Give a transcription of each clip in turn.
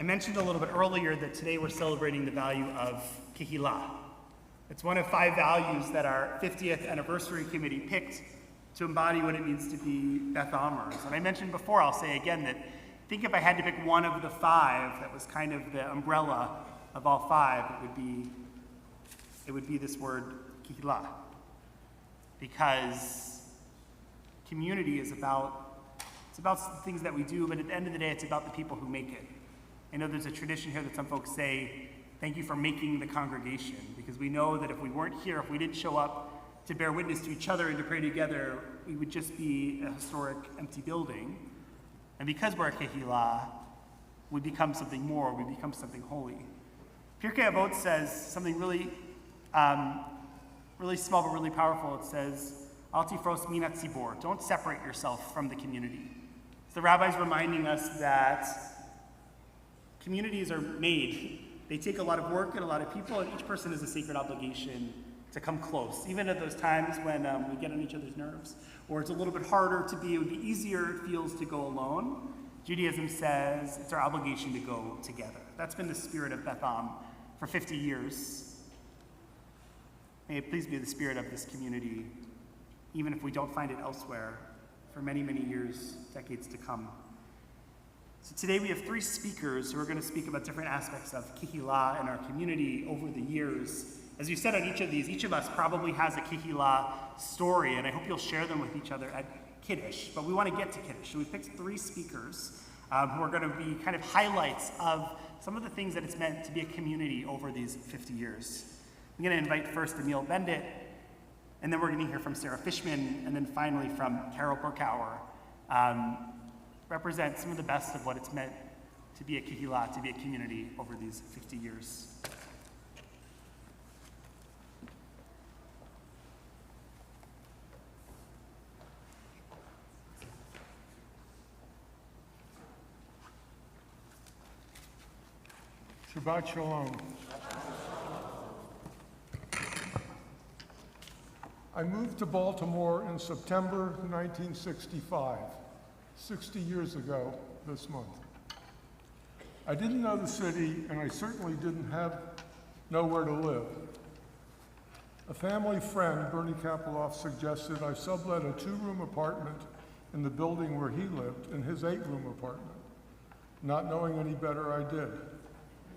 I mentioned a little bit earlier that today we're celebrating the value of Kehillah. It's one of 5 values that our 50th anniversary committee picked to embody what it means to be Beth Amers. And I mentioned before, I'll say again, that I think if I had to pick one of the 5 that was kind of the umbrella of all 5, it would be this word Kehillah. Because community is about the things that we do, but at the end of the day, it's about the people who make it. I know there's a tradition here that some folks say, thank you for making the congregation, because we know that if we weren't here, if we didn't show up to bear witness to each other and to pray together, we would just be a historic, empty building. And because we're a Kehillah, we become something more, we become something holy. Pirkei Avot says something really small but really powerful. It says, Al tifros min hatzibor, don't separate yourself from the community. So the rabbi's reminding us that communities are made. They take a lot of work and a lot of people, and each person has a sacred obligation to come close. Even at those times when we get on each other's nerves, or it's a little bit harder to be, it would be easier, it feels, to go alone. Judaism says it's our obligation to go together. That's been the spirit of Beth Am for 50 years. May it please be the spirit of this community, even if we don't find it elsewhere, for many, many years, decades to come. So today we have 3 speakers who are going to speak about different aspects of Kehillah in our community over the years. As you said on each of these, each of us probably has a Kehillah story, and I hope you'll share them with each other at Kiddush. But we want to get to Kiddush, so we picked 3 speakers who are going to be kind of highlights of some of the things that it's meant to be a community over these 50 years. I'm going to invite first Emile Bendit, and then we're going to hear from Sara Fishman, and then finally from Carol Berkower. Represent some of the best of what it's meant to be a Kehillah, to be a community over these 50 years. Shabbat Shalom. I moved to Baltimore in September 1965. 60 years ago this month. I didn't know the city, and I certainly didn't have nowhere to live. A family friend, Bernie Kapeloff, suggested I sublet a 2-room apartment in the building where he lived in his 8-room apartment. Not knowing any better, I did.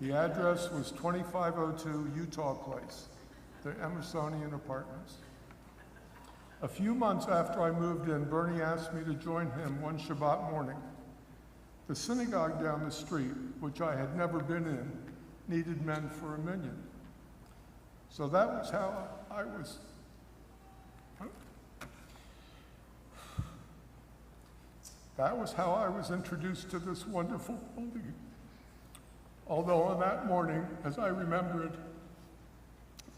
The address was 2502 Utah Place, the Emersonian Apartments. A few months after I moved in, Bernie asked me to join him one Shabbat morning. The synagogue down the street, which I had never been in, needed men for a minyan. So that was how I was introduced to this wonderful building. Although on that morning, as I remember it,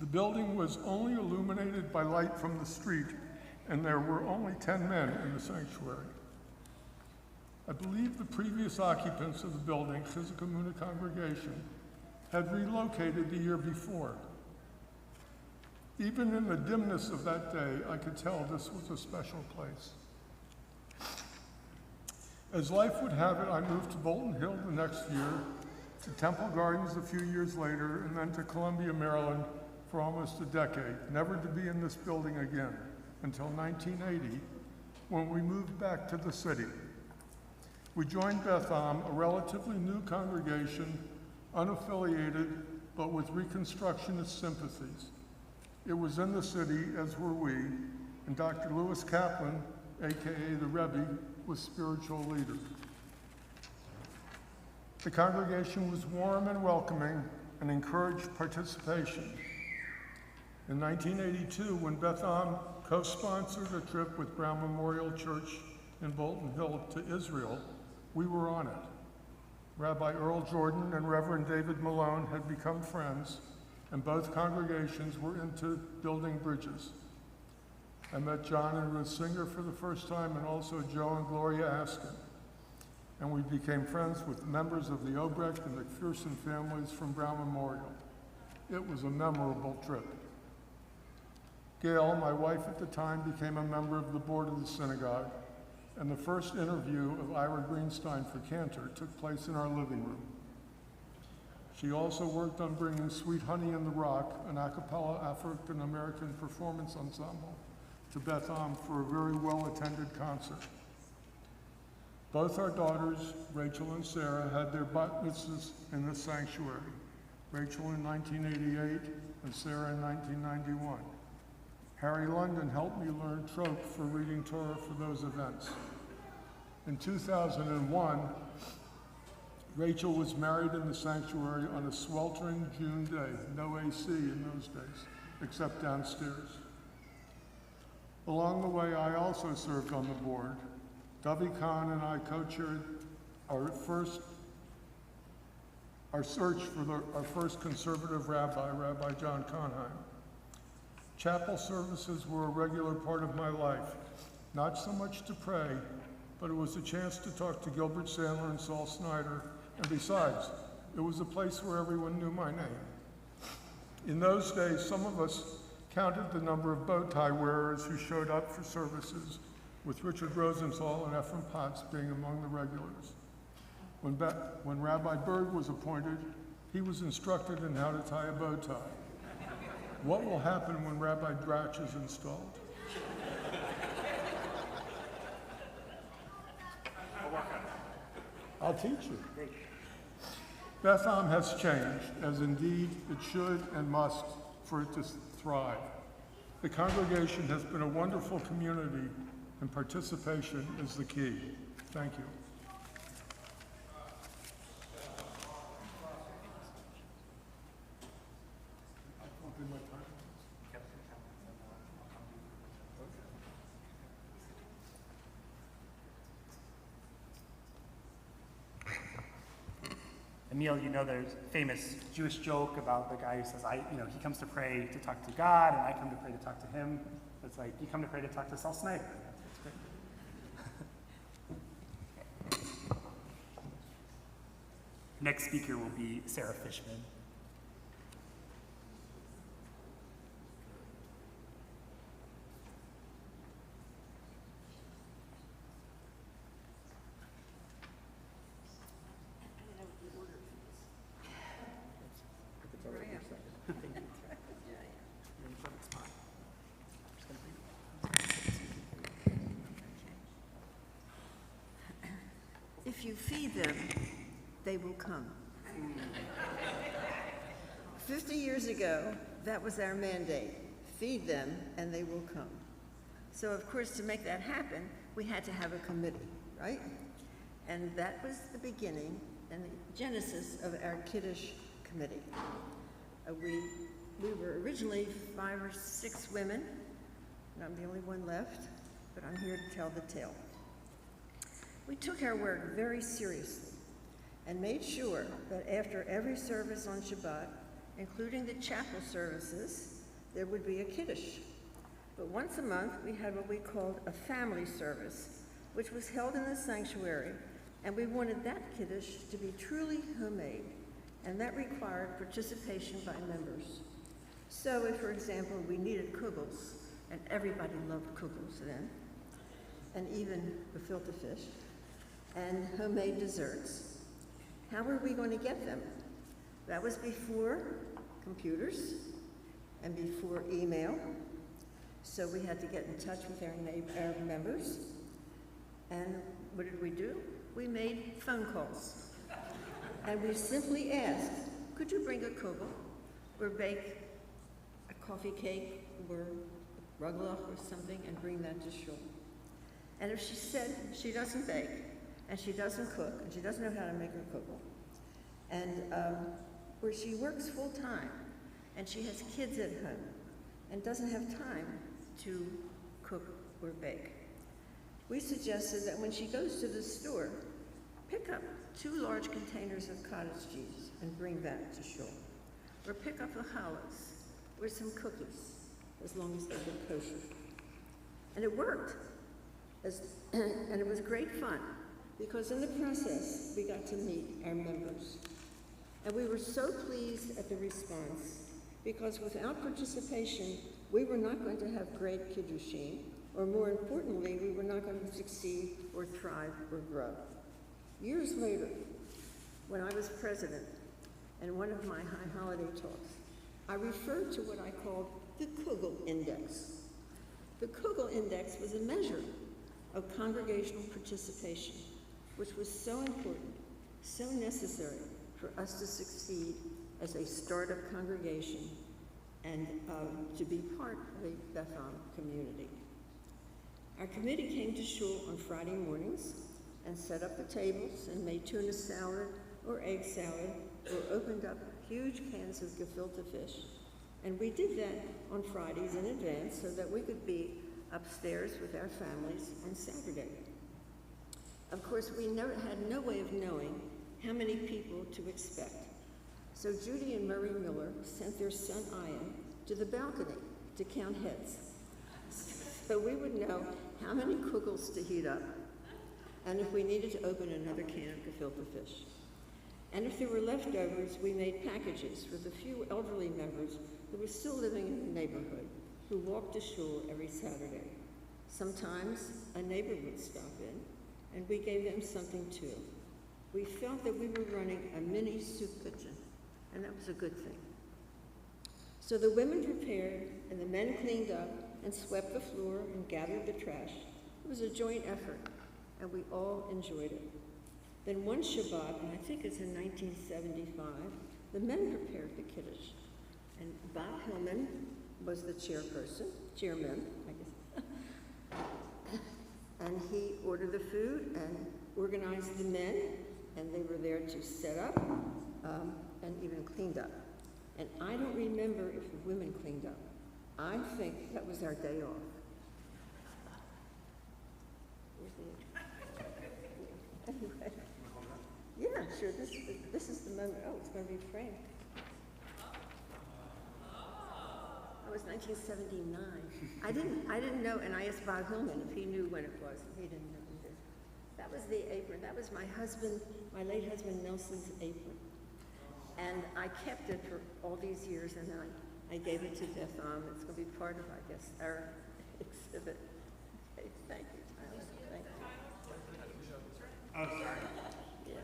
the building was only illuminated by light from the street, and there were only 10 men in the sanctuary. I believe the previous occupants of the building, Chizuk Emunah congregation, had relocated the year before. Even in the dimness of that day, I could tell this was a special place. As life would have it, I moved to Bolton Hill the next year, to Temple Gardens a few years later, and then to Columbia, Maryland for almost a decade, never to be in this building again, until 1980, when we moved back to the city. We joined Beth Am, a relatively new congregation, unaffiliated, but with Reconstructionist sympathies. It was in the city, as were we, and Dr. Lewis Kaplan, AKA the Rebbe, was spiritual leader. The congregation was warm and welcoming and encouraged participation. In 1982, when Beth Am co-sponsored a trip with Brown Memorial Church in Bolton Hill to Israel, we were on it. Rabbi Earl Jordan and Reverend David Malone had become friends, and both congregations were into building bridges. I met John and Ruth Singer for the first time, and also Joe and Gloria Askin. And we became friends with members of the Obrecht and McPherson families from Brown Memorial. It was a memorable trip. Gail, my wife at the time, became a member of the board of the synagogue, and the first interview of Ira Greenstein for Cantor took place in our living room. She also worked on bringing Sweet Honey in the Rock, an a cappella African-American performance ensemble, to Beth Am for a very well-attended concert. Both our daughters, Rachel and Sarah, had their bat mitzvahs in the sanctuary, Rachel in 1988 and Sarah in 1991. Harry London helped me learn trope for reading Torah for those events. In 2001, Rachel was married in the sanctuary on a sweltering June day, no AC in those days, except downstairs. Along the way, I also served on the board. Dovey Kahn and I co-chaired our search for our first conservative rabbi, Rabbi John Conheim. Chapel services were a regular part of my life, not so much to pray, but it was a chance to talk to Gilbert Sandler and Saul Snyder, and besides, it was a place where everyone knew my name. In those days, some of us counted the number of bow tie wearers who showed up for services, with Richard Rosenthal and Ephraim Potts being among the regulars. When Rabbi Berg was appointed, he was instructed in how to tie a bow tie. What will happen when Rabbi Dratch is installed? I'll teach you. Beth Am has changed, as indeed it should and must for it to thrive. The congregation has been a wonderful community, and participation is the key. Thank you. Emile, you know there's a famous Jewish joke about the guy who says, he comes to pray to talk to God, and I come to pray to talk to him. It's like, you come to pray to talk to Saul Snyder. That's great. Next speaker will be Sara Fishman. If you feed them, they will come. 50 years ago, that was our mandate. Feed them and they will come. So of course, to make that happen, we had to have a committee, right? And that was the beginning and the genesis of our Kiddush committee. We were originally 5 or 6 women, and I'm the only one left, but I'm here to tell the tale. We took our work very seriously and made sure that after every service on Shabbat, including the chapel services, there would be a Kiddush. But once a month, we had what we called a family service, which was held in the sanctuary, and we wanted that Kiddush to be truly homemade, and that required participation by members. So if, for example, we needed kugels, and everybody loved kugels then, and even gefilte fish, and homemade desserts. How were we going to get them? That was before computers and before email. So we had to get in touch with our members. And what did we do? We made phone calls. And we simply asked, could you bring a kugel or bake a coffee cake or rugelach or something and bring that to shul? And if she said she doesn't bake, and she doesn't cook, and she doesn't know how to make a kugel, and where she works full time, and she has kids at home, and doesn't have time to cook or bake, we suggested that when she goes to the store, pick up 2 large containers of cottage cheese and bring that to shul, or pick up the challahs, or some cookies, as long as they're kosher. And it worked, and it was great fun. Because in the process, we got to meet our members. And we were so pleased at the response, because without participation, we were not going to have great Kiddushin, or more importantly, we were not going to succeed or thrive or grow. Years later, when I was president, and one of my high holiday talks, I referred to what I called the Kugel Index. The Kugel Index was a measure of congregational participation, which was so important, so necessary for us to succeed as a startup congregation and to be part of a Beth Am community. Our committee came to shul on Friday mornings and set up the tables and made tuna salad or egg salad or opened up huge cans of gefilte fish. And we did that on Fridays in advance so that we could be upstairs with our families on Saturday. Of course, we had no way of knowing how many people to expect. So Judy and Murray Miller sent their son Ian to the balcony to count heads. So we would know how many kugels to heat up, and if we needed to open another can of gefilte fish. And if there were leftovers, we made packages for the few elderly members who were still living in the neighborhood, who walked to shul every Saturday. Sometimes a neighbor would stop in, and we gave them something too. We felt that we were running a mini soup kitchen, and that was a good thing. So the women prepared, and the men cleaned up, and swept the floor, and gathered the trash. It was a joint effort, and we all enjoyed it. Then one Shabbat, and I think it's in 1975, the men prepared the Kiddush, and Bob Hillman was the chairman, I guess. And he ordered the food and organized the men, and they were there to set up and even cleaned up. And I don't remember if the women cleaned up. I think that was our day off. Anyway. Yeah, sure, this is the moment. Oh, it's going to be framed. That was 1979. I didn't know, and I asked Bob Hillman if he knew when it was. He didn't know either. That was the apron. That was my husband, my late husband Nelson's apron. And I kept it for all these years, and then I gave it to Beth Am. It's going to be part of, I guess, our exhibit. Okay, thank you, Tyler. Thank you. Oh, sorry. Yeah.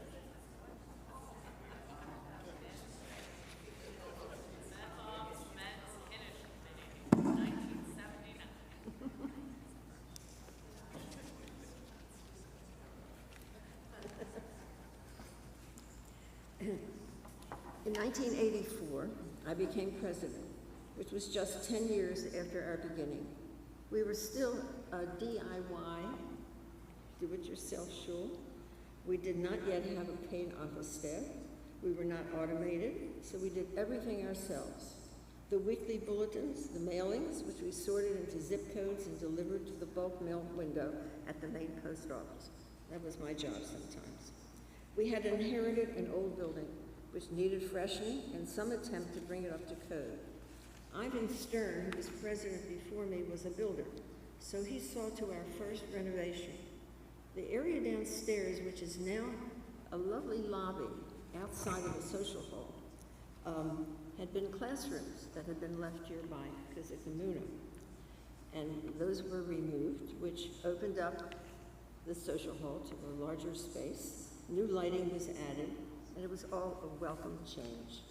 In 1984, I became president, which was just 10 years after our beginning. We were still a DIY, do-it-yourself shul. We did not yet have a paid office staff. We were not automated, so we did everything ourselves. The weekly bulletins, the mailings, which we sorted into zip codes and delivered to the bulk mail window at the main post office. That was my job sometimes. We had inherited an old building, which needed freshening and some attempt to bring it up to code. Ivan Stern, who was president before me, was a builder, so he saw to our first renovation. The area downstairs, which is now a lovely lobby outside of the social hall, had been classrooms that had been left here by Kehillah. And those were removed, which opened up the social hall to a larger space. New lighting was added, and it was all a welcome change.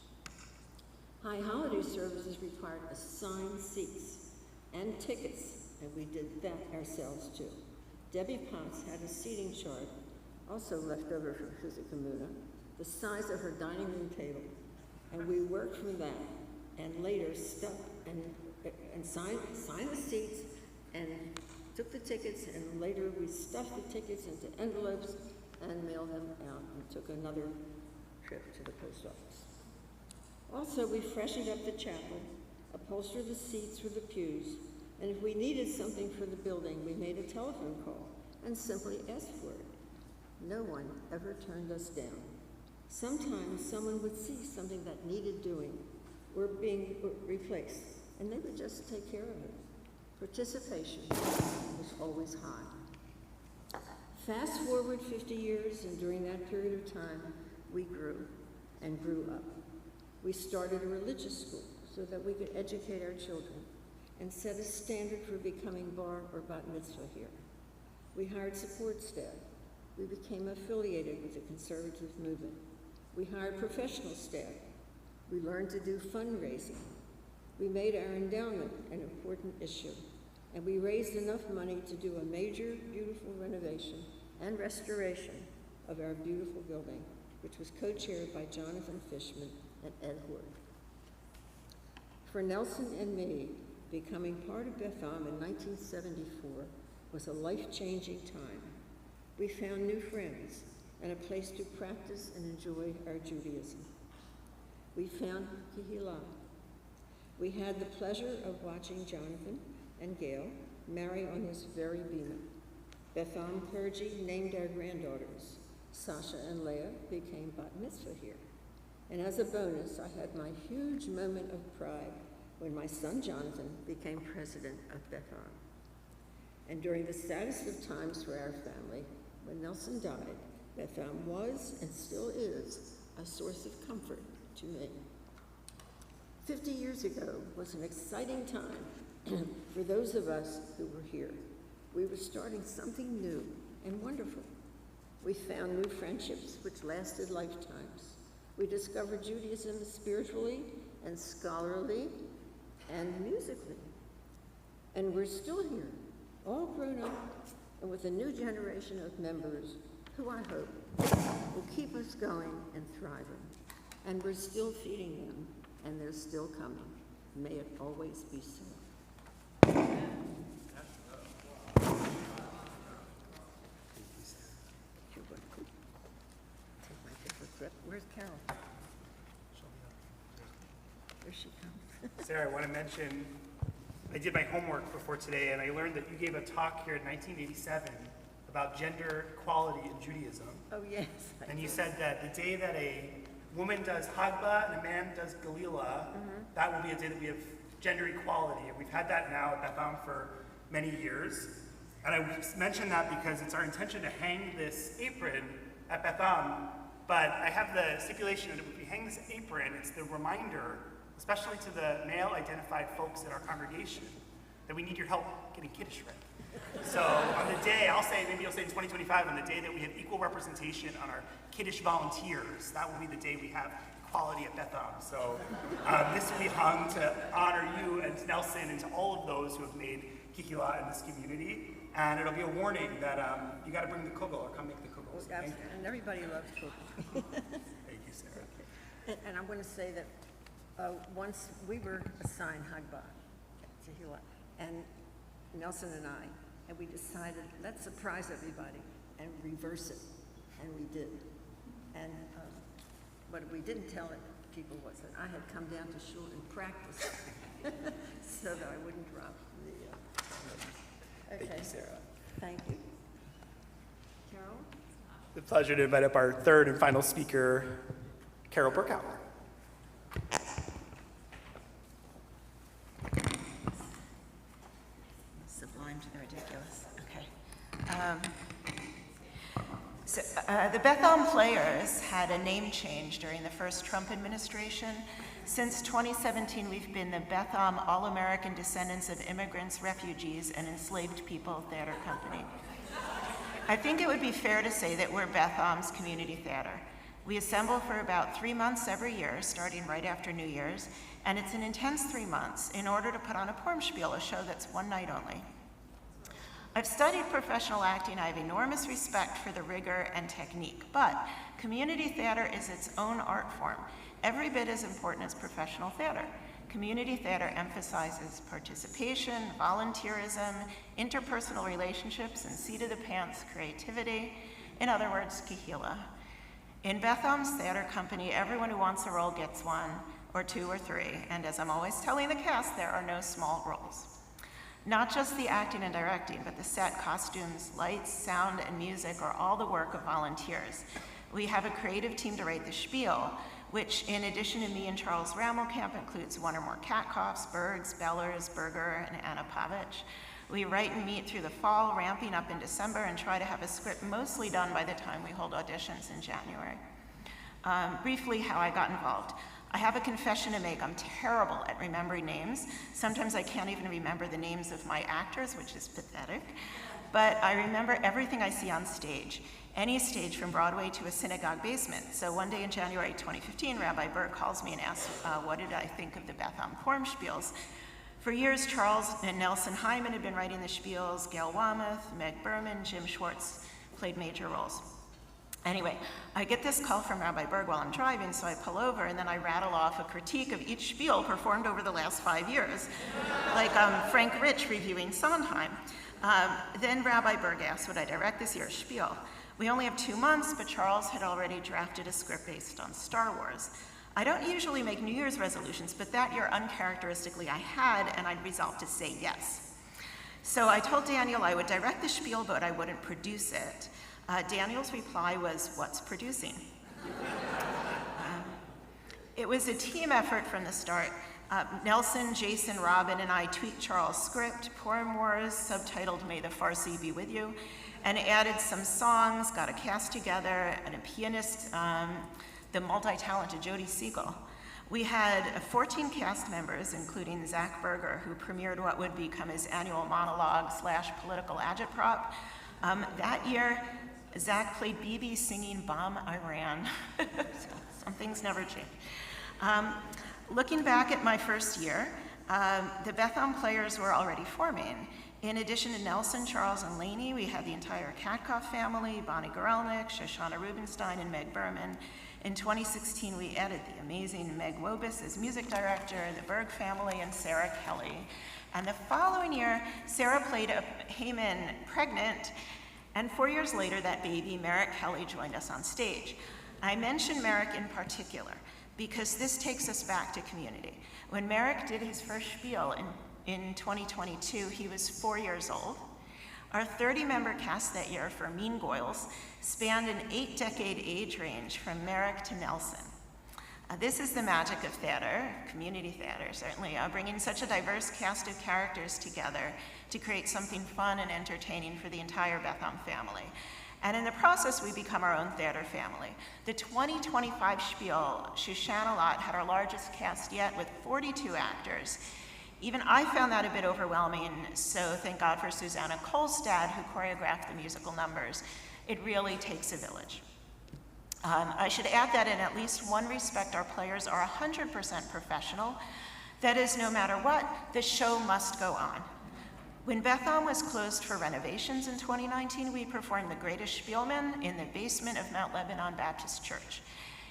High holiday services required assigned seats and tickets, and we did that ourselves too. Debbie Potts had a seating chart, also left over from Kehillah, the size of her dining room table, and we worked from that, and later stuck and signed the seats and took the tickets, and later we stuffed the tickets into envelopes and mailed them out and took another trip to the post office. Also, we freshened up the chapel, upholstered the seats for the pews, and if we needed something for the building, we made a telephone call and simply asked for it. No one ever turned us down. Sometimes someone would see something that needed doing or being replaced, and they would just take care of it. Participation was always high. Fast forward 50 years, and during that period of time, we grew and grew up. We started a religious school so that we could educate our children and set a standard for becoming bar or bat mitzvah here. We hired support staff. We became affiliated with the conservative movement. We hired professional staff We learned to do fundraising. We made our endowment an important issue, and we raised enough money to do a major, beautiful renovation and restoration of our beautiful building, which was co-chaired by Jonathan Fishman and Ed Hort. For Nelson and me, becoming part of Beth Am in 1974 was a life-changing time. We found new friends and a place to practice and enjoy our Judaism. We found Kehillah. We had the pleasure of watching Jonathan and Gail marry on this very bima. Beth Am clergy named our granddaughters. Sasha and Leah became bat mitzvah here. And as a bonus, I had my huge moment of pride when my son Jonathan became president of Beth Am. And during the saddest of times for our family, when Nelson died, Beth Am was and still is a source of comfort to me. 50 years ago was an exciting time for those of us who were here. We were starting something new and wonderful. We found new friendships which lasted lifetimes. We discovered Judaism spiritually and scholarly and musically. And we're still here, all grown up and with a new generation of members who I hope will keep us going and thriving. And we're still feeding them, and they're still coming. May it always be so. Take my paperclip. Where's Carol? There she comes. Sarah, I want to mention, I did my homework before today, and I learned that you gave a talk here in 1987 about gender equality in Judaism. Oh, yes. And you said that the day that a woman does Hagbah and a man does Kehillah, that will be a day that we have gender equality. And we've had that now at Beth Am for many years. And I mentioned that because it's our intention to hang this apron at Beth Am, but I have the stipulation that if we hang this apron, it's the reminder, especially to the male-identified folks in our congregation, that we need your help getting Kiddush ready. So on the day, I'll say, maybe you'll say in 2025, on the day that we have equal representation on our Kiddush volunteers, that will be the day we have equality at Beth Am. So this will be hung to honor you and Nelson and to all of those who have made Kehillah in this community. And it'll be a warning that you got to bring the kugel or come make the kugel. So And everybody loves cooking. thank you, Sarah. And I want to say that once we were assigned Hagbah to Kehillah, and Nelson and I, and we decided, let's surprise everybody and reverse it, and we did. And what we didn't tell people was that I had come down to shul and practiced so that I wouldn't drop the... Okay. Thank you, Sarah. Thank you. Carol? It's a pleasure to invite up our third and final speaker, Carol Berkower. Sublime to the ridiculous. Okay. The Beth Am Players had a name change during the first Trump administration. Since 2017, we've been the Beth Am All-American Descendants of Immigrants, Refugees, and Enslaved People Theater Company. I think it would be fair to say that we're Beth Am's community theater. We assemble for about 3 months every year, starting right after New Year's, and it's an intense 3 months in order to put on a Pormspiel, a show that's one night only. I've studied professional acting. I have enormous respect for the rigor and technique, but community theater is its own art form, every bit as important as professional theater. Community theater emphasizes participation, volunteerism, interpersonal relationships, and seat-of-the-pants creativity. In other words, Kehillah. In Beth Am's theater company, everyone who wants a role gets one, or two, or three, and as I'm always telling the cast, there are no small roles. Not just the acting and directing, but the set, costumes, lights, sound, and music are all the work of volunteers. We have a creative team to write the spiel, which in addition to me and Charles Ramelkamp includes one or more Katkoffs, Bergs, Bellers, Berger, and Anna Pavich. We write and meet through the fall, ramping up in December, and try to have a script mostly done by the time we hold auditions in January. Briefly, how I got involved. I have a confession to make. I'm terrible at remembering names. Sometimes I can't even remember the names of my actors, which is pathetic. but I remember everything I see on stage, any stage from Broadway to a synagogue basement. So one day in January 2015, Rabbi Berg calls me and asks, what did I think of the Beth Am Purim spiels? For years, Charles and Nelson Hyman had been writing the spiels. Gail Wameth, Meg Berman, Jim Schwartz played major roles. Anyway, I get this call from Rabbi Berg while I'm driving, so I pull over and then I rattle off a critique of each spiel performed over the last 5 years, like Frank Rich reviewing Sondheim. Then Rabbi Berg asked, would I direct this year's spiel? We only have 2 months, but Charles had already drafted a script based on Star Wars. I don't usually make New Year's resolutions, but that year, uncharacteristically, I had, and I'd resolved to say yes. So I told Daniel I would direct the spiel, but I wouldn't produce it. Daniel's reply was, what's producing? It was a team effort from the start. Nelson, Jason, Robin, and I tweaked Charles' script, Purim Wars, subtitled May the Farsi Be With You, and added some songs, got a cast together, and a pianist, the multi-talented Jody Siegel. We had 14 cast members, including Zach Berger, who premiered what would become his annual monologue / political agitprop. That year, Zach played Bibi singing Bomb Iran. Some things never change. Looking back at my first year, the Beth Am players were already forming. In addition to Nelson, Charles, and Lainey, we had the entire Katkoff family, Bonnie Gorelnik, Shoshana Rubinstein, and Meg Berman. In 2016, we added the amazing Meg Wobus as music director, the Berg family, and Sarah Kelly. And the following year, Sarah played Haman pregnant, and 4 years later, that baby, Merrick Kelly, joined us on stage. I mention Merrick in particular because this takes us back to community. When Merrick did his first spiel in 2022, he was 4 years old. Our 30-member cast that year for Mean Goyles spanned an 8-decade age range from Merrick to Nelson. This is the magic of theater, community theater certainly, bringing such a diverse cast of characters together to create something fun and entertaining for the entire Beth Am family. And in the process, we become our own theater family. The 2025 spiel, Shoshana Lot, had our largest cast yet with 42 actors. Even I found that a bit overwhelming, so thank God for Susanna Kolstad, who choreographed the musical numbers. It really takes a village. I should add that in at least one respect, our players are 100% professional. That is, no matter what, the show must go on. When Beth Am was closed for renovations in 2019, we performed The Greatest Spielman in the basement of Mount Lebanon Baptist Church.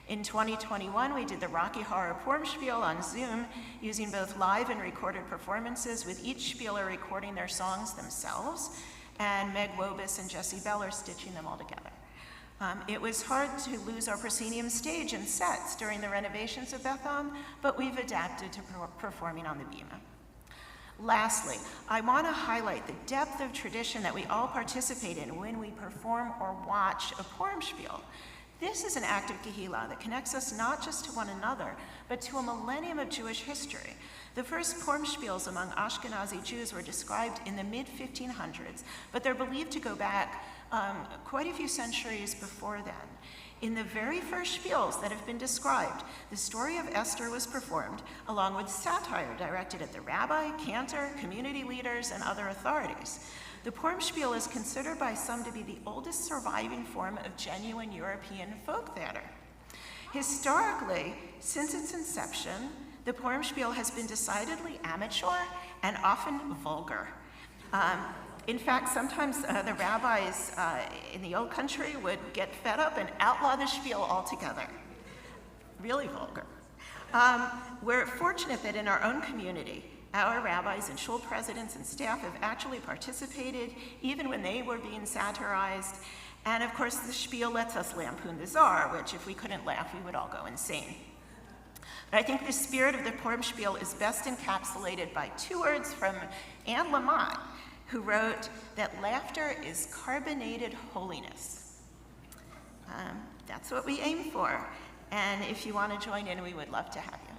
In 2021, we did the Rocky Horror Purim Spiel on Zoom, using both live and recorded performances, with each spieler recording their songs themselves, and Meg Wobus and Jesse Beller stitching them all together. It was hard to lose our proscenium stage and sets during the renovations of Beth Am, but we've adapted to performing on the Bima. Lastly, I want to highlight the depth of tradition that we all participate in when we perform or watch a Purim spiel. This is an act of Kehillah that connects us not just to one another, but to a millennium of Jewish history. The first Purim spiels among Ashkenazi Jews were described in the mid-1500s, but they're believed to go back quite a few centuries before then. In the very first spiels that have been described, the story of Esther was performed along with satire directed at the rabbi, cantor, community leaders, and other authorities. The Purim spiel is considered by some to be the oldest surviving form of genuine European folk theater. Historically, since its inception, the Purim spiel has been decidedly amateur and often vulgar. In fact, sometimes the rabbis in the old country would get fed up and outlaw the spiel altogether. Really vulgar. We're fortunate that in our own community, our rabbis and shul presidents and staff have actually participated, even when they were being satirized. And of course, the spiel lets us lampoon the czar, which if we couldn't laugh, we would all go insane. But I think the spirit of the Purim spiel is best encapsulated by 2 words from Anne Lamott, who wrote that laughter is carbonated holiness. That's what we aim for. And if you want to join in, we would love to have you.